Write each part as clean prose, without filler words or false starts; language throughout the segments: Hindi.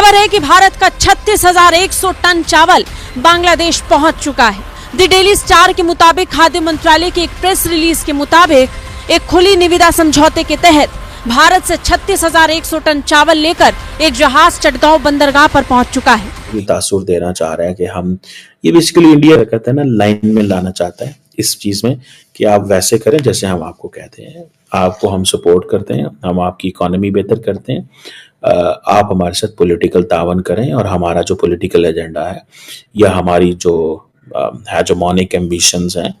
खबर है कि भारत का 36,100 टन चावल बांग्लादेश पहुंच चुका है। द डेली स्टार के मुताबिक खाद्य मंत्रालय की एक प्रेस रिलीज के मुताबिक एक खुली निविदा समझौते के तहत भारत से 36,100 टन चावल लेकर एक जहाज चटगांव बंदरगाह पर पहुंच चुका है। तासुर देना चाह रहा है कि हम ये बेसिकली इंडिया कहते हैं ना, लाइन में लाना चाहता है इस चीज में कि आप वैसे करें जैसे हम आपको कहते हैं, आपको हम सपोर्ट करते हैं, हम आपकी इकोनॉमी बेहतर करते हैं, आप हमारे साथ पॉलिटिकल तावन करें और हमारा जो पॉलिटिकल एजेंडा है या हमारी जो हेजेमोनिक एम्बिशंस हैं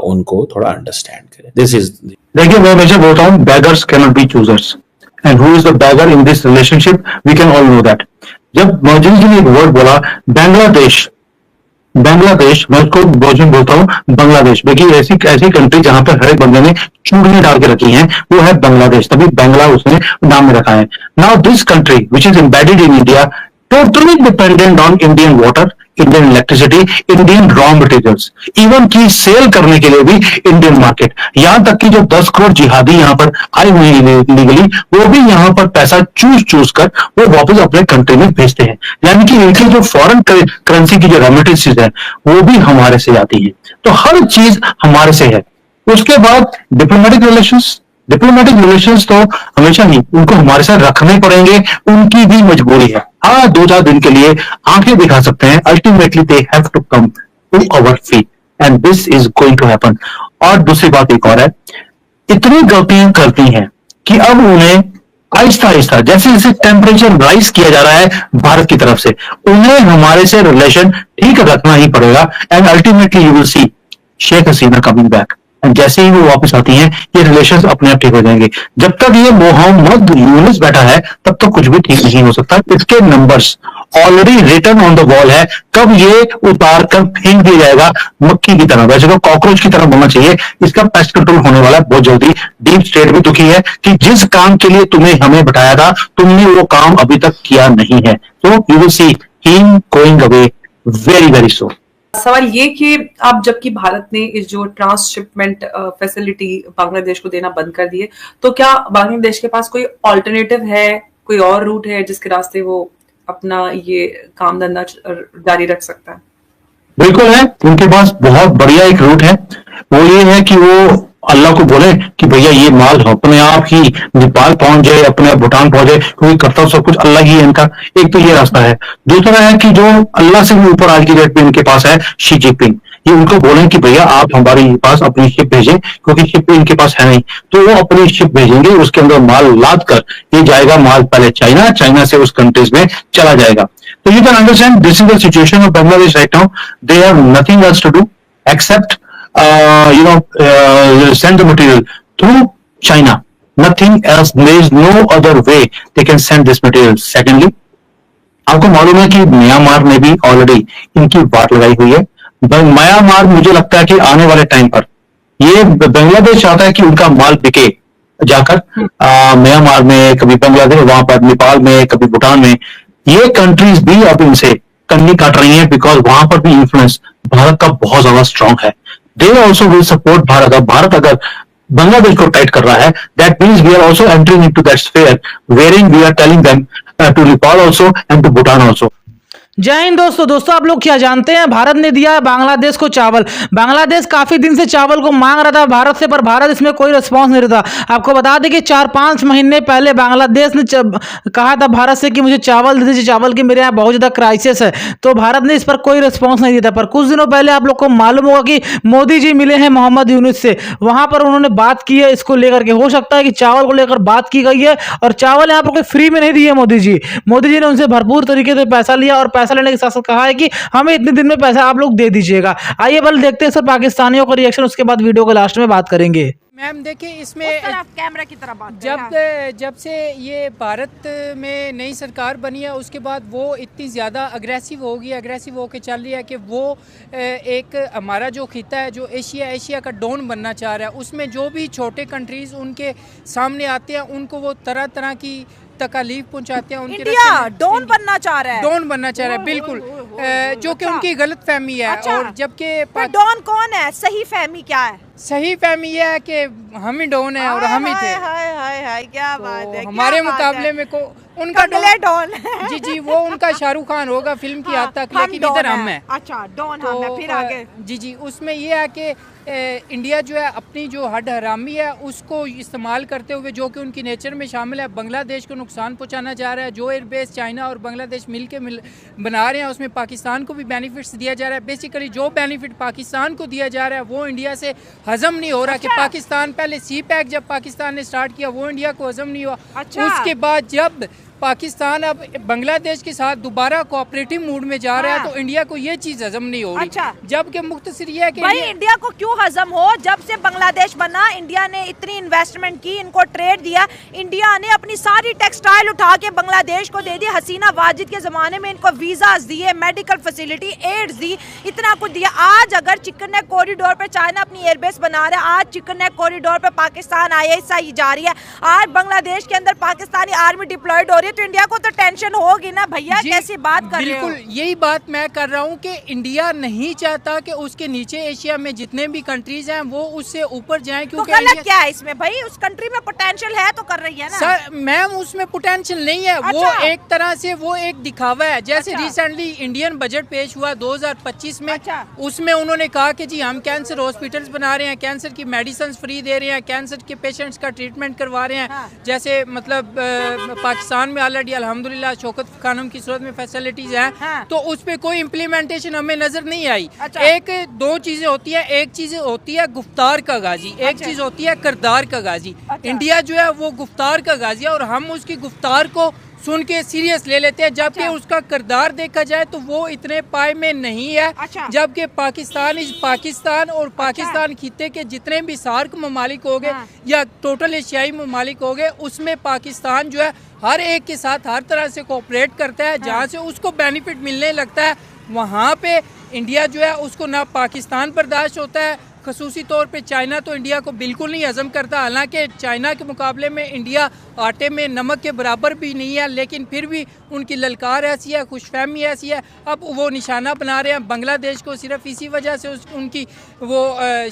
उनको थोड़ा अंडरस्टैंड करें। दिस इज, देखिए मैं हमेशा बोलता हूँ beggars cannot be choosers and who is the beggar in this relationship we can all know that। जब मोदी जी ने एक वर्ड बोला बांग्लादेश, मैं उसको भोजन बोलता हूँ बांग्लादेश। देखिए ऐसी कंट्री जहां पर हर एक बंदे ने चूड़ियां डाल के रखी हैं वो है बांग्लादेश, तभी बांग्ला उसने नाम में रखा है। Now this country which is embedded in India totally dependent on Indian water, Indian electricity, Indian raw materials, even की सेल करने के लिए भी इंडियन मार्केट। यहां तक कि जो 10 करोड़ जिहादी यहां पर आए हुए हैं लीगली, वो भी यहां पर पैसा चूस कर वो वापस अपने कंट्री में भेजते हैं। यानी कि इनकी जो फॉरेन करेंसी की जो रॉ मटेरियल्स है वो भी हमारे से आती है। तो हर चीज हमारे से है। उसके बाद डिप्लोमेटिक रिलेशंस तो हमेशा ही उनको हमारे साथ रखने पड़ेंगे, उनकी भी मजबूरी है। हाँ 2-4 दिन के लिए आंखें दिखा सकते हैं, ultimately they have to come to our feet and this is going to happen. और दूसरी बात एक और है, इतनी गलतियां करती हैं कि अब उन्हें आहिस्ता आहिस्ता जैसे जैसे टेम्परेचर राइज किया जा रहा है भारत की तरफ से, उन्हें हमारे से रिलेशन ठीक रखना ही पड़ेगा and ultimately you will see Sheikh Hasina coming back. जैसे ही वो वापस आती हैं ये रिलेशंस अपने आप ठीक हो जाएंगे। जब तक ये मोहम्मद यूनुस बैठा है तब तक कुछ भी ठीक नहीं हो सकता। इसके numbers already written on the wall है, कब ये उतार कर फेंक दिया जाएगा मक्खी की तरह, वैसे तो कॉकरोच की तरह बोलना चाहिए। इसका पेस्ट कंट्रोल होने वाला है बहुत जल्दी। डीप स्टेट भी दुखी है कि जिस काम के लिए तुम्हें हमें बैठाया था तुमने वो काम अभी तक किया नहीं है। तो you will see him going away very very soon. सवाल ये कि अब जबकि भारत ने इस जो ट्रांसशिपमेंट फैसिलिटी बांग्लादेश को देना बंद कर दिए, तो क्या बांग्लादेश के पास कोई ऑल्टरनेटिव है, कोई और रूट है जिसके रास्ते वो अपना ये काम धंधा जारी रख सकता है? बिल्कुल है, उनके पास बहुत बढ़िया एक रूट है। वो ये है कि वो अल्लाह को बोले कि भैया ये माल अपने आप ही नेपाल पहुंच जाए, अपने आप भूटान पहुंच जाए, क्योंकि करता सब कुछ अल्लाह ही है इनका। एक तो ये रास्ता है। दूसरा है कि जो अल्लाह से भी ऊपर आज की डेट में इनके पास है शी जिनपिंग, ये उनको बोलें कि भैया आप हमारे पास अपनी शिप भेजें, क्योंकि शिप इनके पास है नहीं, तो वो अपनी शिप भेजेंगे, उसके अंदर माल लाद कर ये जाएगा माल पहले चाइना से उस कंट्रीज में चला जाएगा। तो you can understand this is the situation of Bangladesh right now. They have nothing else to do except send the material through China. Nothing else. There is no other way they can send this material. Secondly, आपको मालूम है कि म्यांमार ने भी ऑलरेडी इनकी बात लगाई हुई है। म्यांमार मुझे लगता है कि आने वाले टाइम पर ये बांग्लादेश चाहता है कि उनका माल बिके जाकर म्यांमार में, कभी बांग्लादेश, वहां पर नेपाल में, कभी भूटान में। ये कंट्रीज भी अब इनसे कन्नी काट रही है बिकॉज वहां पर भी इन्फ्लुएंस भारत का बहुत ज्यादा स्ट्रांग है। They also will support Bharat. अब भारत अगर बांग्लादेश को टाइट कर रहा है, that means we are also entering into that sphere wherein we are telling them to Nepal also and to Bhutan also। जय हिंद दोस्तों आप लोग क्या जानते हैं, भारत ने दिया है बांग्लादेश को चावल। बांग्लादेश काफी दिन से चावल को मांग रहा था भारत से, पर भारत इसमें कोई रिस्पांस नहीं देता। आपको बता दें कि 4-5 महीने पहले बांग्लादेश ने कहा था भारत से कि मुझे चावल दे दीजिए, चावल की मेरे यहाँ बहुत ज्यादा क्राइसिस है, तो भारत ने इस पर कोई रिस्पॉन्स नहीं दिया। पर कुछ दिनों पहले आप लोग को मालूम होगा कि मोदी जी मिले हैं मोहम्मद यूनुस से, वहां पर उन्होंने बात की है इसको लेकर के। हो सकता है कि चावल को लेकर बात की गई है और चावल यहाँ पर कोई फ्री में नहीं दिए मोदी जी ने उनसे भरपूर तरीके से पैसा लिया और पैसा लेने के साथ साथ कहा है कि हमें इतने दिन में पैसा आप लोग दे दीजिएगा। आइए पहले देखते हैं सर पाकिस्तानियों का रिएक्शन, उसके बाद वीडियो के लास्ट में बात करेंगे। मैम देखिए इसमें कैमरा की तरफ बात जब से ये भारत में नई सरकार बनी है उसके बाद वो इतनी ज़्यादा अग्रेसिव होके चल रही है कि वो एक हमारा जो खिता है जो एशिया का डॉन बनना चाह रहा है। उसमें जो भी छोटे कंट्रीज़ उनके सामने आते हैं उनको वो तरह तरह की तकलीफ पहुंचाते हैं। उनके इंडिया डॉन बनना चाह रहा है बिल्कुल, जो कि उनकी गलत फहमी है। और जबकि डॉन कौन है, सही फहमी क्या है? सही फहमी यह है कि हम ही डॉन है और हम ही थे। क्या बात है, हमारे मुकाबले में उनका कंगले डॉन जी जी, वो उनका शाहरुख खान होगा फिल्म की हद तक, लेकिन डॉन इधर हम हैं। अच्छा, डॉन हम हैं। फिर आगे जी जी, उसमें ये है कि इंडिया जो है अपनी जो हद हरामी है उसको इस्तेमाल करते हुए, जो कि उनकी नेचर में शामिल है, बांग्लादेश को नुकसान पहुंचाना चाह रहा है। जो एयरबेस चाइना और बांग्लादेश मिल बना रहे हैं उसमें पाकिस्तान को भी बेनिफिट्स दिया जा रहा है। बेसिकली जो बेनिफिट पाकिस्तान को दिया जा रहा है वो इंडिया से हजम नहीं हो रहा। कि पाकिस्तान पहले सी पैक जब पाकिस्तान ने स्टार्ट किया वो इंडिया को हजम नहीं हुआ। उसके बाद जब पाकिस्तान अब बांग्लादेश के साथ दोबारा कोऑपरेटिव मूड में जा रहा है तो इंडिया को ये चीज हजम नहीं हो रही। जबकि मुख्तसर ये है कि भाई इंडिया को क्यों हजम हो, जब से बांग्लादेश बना इंडिया ने इतनी इन्वेस्टमेंट की, इनको ट्रेड दिया, इंडिया ने अपनी सारी टेक्सटाइल उठा के बांग्लादेश को दे दी। हसीना वाजिद के जमाने में इनको वीजाज दिए, मेडिकल फैसिलिटी, एड्स दी, इतना कुछ दिया। आज अगर चिकन नेक कॉरिडोर पे चाइना अपनी एयरबेस बना रहा है, आज चिकन नेक कॉरिडोर पे पाकिस्तान ISI जा रही है, आज बांग्लादेश के अंदर पाकिस्तानी आर्मी डिप्लॉयड हो रही है, तो इंडिया को तो टेंशन होगी ना भैया। कैसी बात कर रहे हो? बिल्कुल यही बात मैं कर रहा हूँ कि इंडिया नहीं चाहता कि उसके नीचे एशिया में जितने भी कंट्रीज हैं वो उससे ऊपर जाएं, क्योंकि तो गलत क्या है इसमें भाई? उस कंट्री में पोटेंशियल है तो कर रही है ना। सर मैम उसमें पोटेंशियल नहीं है। अच्छा। वो एक तरह से वो एक दिखावा है। जैसे रिसेंटली इंडियन बजट पेश हुआ 2025 में। अच्छा। उसमें उन्होंने कहा कि जी हम कैंसर हॉस्पिटल्स बना रहे हैं, कैंसर की मेडिसिन फ्री दे रहे हैं, कैंसर के पेशेंट्स का ट्रीटमेंट करवा रहे हैं। हाँ। जैसे मतलब पाकिस्तान में ऑलरेडी अल्हम्दुलिल्लाह शौकत खानम की सूरत में फैसिलिटीज हैं। हाँ। तो उस पर कोई इम्प्लीमेंटेशन हमें नजर नहीं आई। अच्छा। एक दो चीजें होती है, एक चीज होती है गुफ्तार का गाजी, एक अच्छा। चीज होती है किरदार का गाजी। अच्छा। इंडिया जो है वो गुफ्तार का गाजी है और हम उसकी गुफ्तार को सुन के सीरियस ले लेते हैं, जबकि अच्छा। उसका किरदार देखा जाए तो वो इतने पाए में नहीं है। अच्छा। जबकि पाकिस्तान और पाकिस्तान खिते के जितने भी सार्क ममालिक हो गए हाँ। या टोटल एशियाई ममालिक हो गए, उसमें पाकिस्तान जो है हर एक के साथ हर तरह से कोऑपरेट करता है। जहाँ से उसको बेनिफिट मिलने लगता है वहाँ पे इंडिया जो है उसको ना पाकिस्तान बर्दाश्त होता है। खसूसी तौर पे चाइना तो इंडिया को बिल्कुल नहीं हजम करता। हालांकि चाइना के मुकाबले में इंडिया आटे में नमक के बराबर भी नहीं है, लेकिन फिर भी उनकी ललकार ऐसी है, खुशफहमी ऐसी है। अब वो निशाना बना रहे हैं बांग्लादेश को सिर्फ इसी वजह से उनकी वो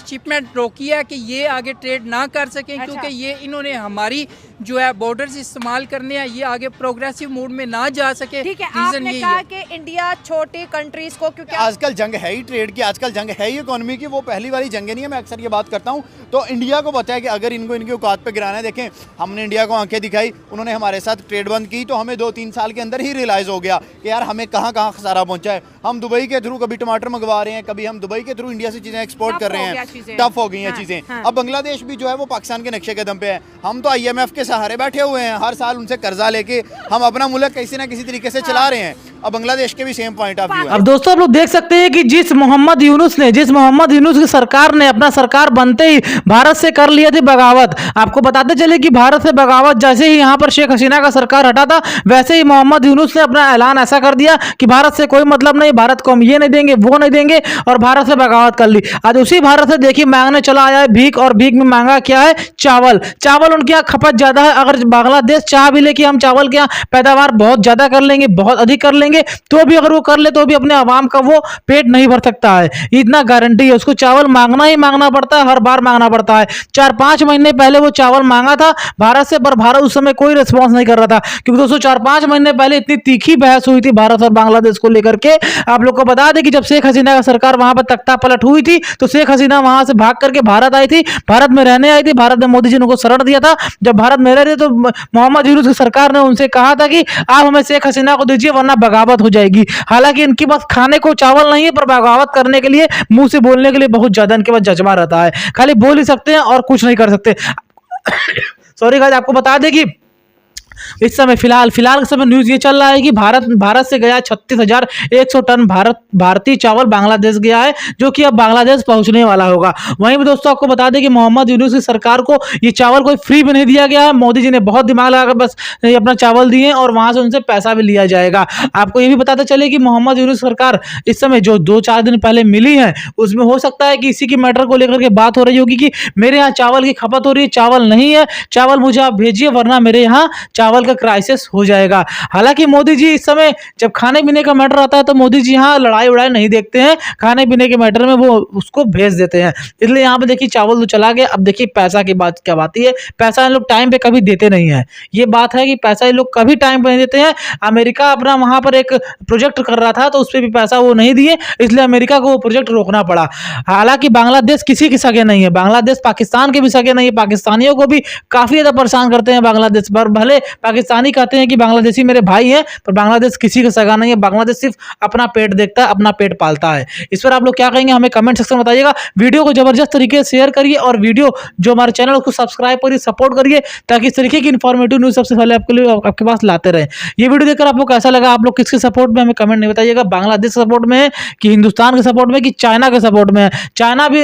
शिपमेंट रोकी है कि ये आगे ट्रेड ना कर सकें। अच्छा। क्योंकि ये इन्होंने हमारी जो है बॉर्डर्स इस्तेमाल करने हैं, ये आगे प्रोग्रेसिव मूड में ना जा सके। ठीक है, रीजन आपने यही कहा है। कि इंडिया छोटी कंट्रीज को, क्योंकि आजकल जंग है ही ट्रेड की, आजकल जंग है ही इकोनॉमी की, वो पहली वाली जंग नहीं है। मैं अक्सर ये बात करता हूँ। तो इंडिया को पता है कि अगर इनको इनकी औकात पे गिराना है, देखें हमने इंडिया को आंखें दिखाई, उन्होंने हमारे साथ ट्रेड बंद की, तो हमें 2-3 साल के अंदर ही रियलाइज़ हो गया कि यार हमें कहाँ कहाँ खसारा पहुंचा है। हम दुबई के थ्रू कभी टमाटर मंगवा रहे हैं, कभी हम दुबई के थ्रू इंडिया से चीज़ें एक्सपोर्ट कर रहे हैं, टफ हो गई हैं चीज़ें। हाँ। अब बांग्लादेश भी जो है वो पाकिस्तान के नक्शे कदम पे है। हम तो IMF के सहारे बैठे हुए हैं, हर साल उनसे कर्जा लेके हम अपना मुल्क किसी ना किसी तरीके से चला रहे हैं। अब बांग्लादेश के भी सेम पॉइंट ऑफ व्यू है। अब दोस्तों आप लोग देख सकते हैं कि जिस मोहम्मद यूनुस की सरकार ने अपना सरकार बनते ही भारत से कर लिया थी बगावत। आपको बताते चले कि भारत से बगावत जैसे ही यहाँ पर शेख हसीना का सरकार हटा था, वैसे ही मोहम्मद यूनुस ने अपना ऐलान ऐसा कर दिया कि भारत से कोई मतलब नहीं, भारत को हम ये नहीं देंगे वो नहीं देंगे, और भारत से बगावत कर ली। आज उसी भारत से देखिए मांगने चला आया है भीख, और भीख में मांगा क्या है? चावल। चावल उनके यहाँ खपत ज्यादा है। अगर बांग्लादेश चाह भी ले कि हम चावल के यहाँ पैदावार बहुत ज्यादा कर लेंगे, बहुत अधिक कर लेंगे, तो भी अगर वो कर ले तो भी अपने आवाम का वो पेट नहीं भर सकता है, इतना गारंटी है। उसको चावल मांगना ही मांगना पड़ता है, हर बार मांगना पड़ता है। 4-5 महीने पहले वो चावल मांगा था भारत से, पर भारत उस समय कोई रिस्पॉन्स नहीं कर रहा था, क्योंकि दोस्तों 4-5 महीने पहले इतनी तीखी बहस हुई थी भारत और बांग्लादेश को लेकर के। आप लोग को बता दें कि जब शेख हसीना का सरकार वहां पर तख्ता पलट हुई थी तो शेख हसीना वहां से भाग करके भारत आई थी, भारत में रहने आई थी। भारत ने मोदी जी ने उनको शरण दिया था। जब भारत में रह रहे तो मोहम्मद यूनुस की सरकार ने उनसे कहा था कि आप हमें शेख हसीना को दीजिए वरना बगावत हो जाएगी। हालांकि इनके पास खाने को चावल नहीं है, पर बगावत करने के लिए, मुंह से बोलने के लिए बहुत ज्यादा इनके पास जज्बा रहता है। खाली बोल ही सकते हैं और कुछ नहीं कर सकते। सॉरी गाइस, आपको बता दें कि इस समय फिलहाल के समय न्यूज ये चल रहा है कि भारत से गया 36,100 टन भारतीय चावल बांग्लादेश गया है, जो कि अब बांग्लादेश पहुंचने वाला होगा। वहीं भी दोस्तों आपको बता दें कि मोहम्मद यूनुस की सरकार को ये चावल कोई फ्री में नहीं दिया गया है। मोदी जी ने बहुत दिमाग लगाकर बस अपना चावल दिए और वहां से उनसे पैसा भी लिया जाएगा। आपको ये भी बताते चले कि मोहम्मद यूनुस सरकार इस समय जो 2-4 दिन पहले मिली है, उसमें हो सकता है कि इसी की मैटर को लेकर के बात हो रही होगी कि मेरे यहाँ चावल की खपत हो रही है, चावल नहीं है, चावल मुझे आप भेजिए वरना मेरे यहाँ चावल चावल का क्राइसिस हो जाएगा। हालांकि मोदी जी इस समय जब खाने पीने का मैटर आता है तो मोदी जी यहाँ लड़ाई उड़ाई नहीं देखते हैं, खाने पीने के मैटर में वो उसको भेज देते हैं। इसलिए यहाँ पे देखिए चावल तो चला गया। अब देखिए पैसा की बात क्या आती है, पैसा इन लोग टाइम पे कभी देते नहीं है। ये बात है कि पैसा ये लोग कभी टाइम पे नहीं देते हैं। अमेरिका अपना वहां पर एक प्रोजेक्ट कर रहा था तो उस पर भी पैसा वो नहीं दिए, इसलिए अमेरिका को वो प्रोजेक्ट रोकना पड़ा। हालांकि बांग्लादेश किसी के सगे नहीं है, बांग्लादेश पाकिस्तान के भी सगे नहीं है, पाकिस्तानियों को भी काफी ज्यादा परेशान करते हैं बांग्लादेश पर। भले पाकिस्तानी कहते हैं कि बांग्लादेशी मेरे भाई हैं, पर बांग्लादेश किसी का सगा नहीं है। बांग्लादेश सिर्फ अपना पेट देखता है, अपना पेट पालता है। इस पर आप लोग क्या कहेंगे हमें कमेंट सेक्शन में बताइएगा। वीडियो को जबरदस्त तरीके से शेयर करिए और वीडियो जो हमारे चैनल उसको सब्सक्राइब करिए, सपोर्ट करिए, ताकि इस तरीके की इंफॉर्मेटिव न्यूज सबसे पहले आपके लिए आपके पास लाते रहे। ये वीडियो देखकर आपको कैसा लगा, आप लोग किसके सपोर्ट में हमें कमेंट नहीं बताइएगा, बांग्लादेश के सपोर्ट में है कि हिंदुस्तान के सपोर्ट में कि चाइना के सपोर्ट में है।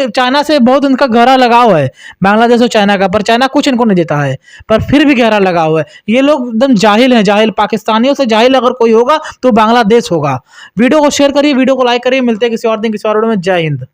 चाइना से बहुत इनका गहरा लगाव है, बांग्लादेश और चाइना का, पर चाइना कुछ इनको नहीं देता है, पर फिर भी गहरा लगाव है। ये लोग एकदम जाहिल हैं, जाहिल। पाकिस्तानियों से जाहिल अगर कोई होगा तो बांग्लादेश होगा। वीडियो को शेयर करिए, वीडियो को लाइक करिए। मिलते हैं किसी और दिन किसी और वीडियो में। जय हिंद।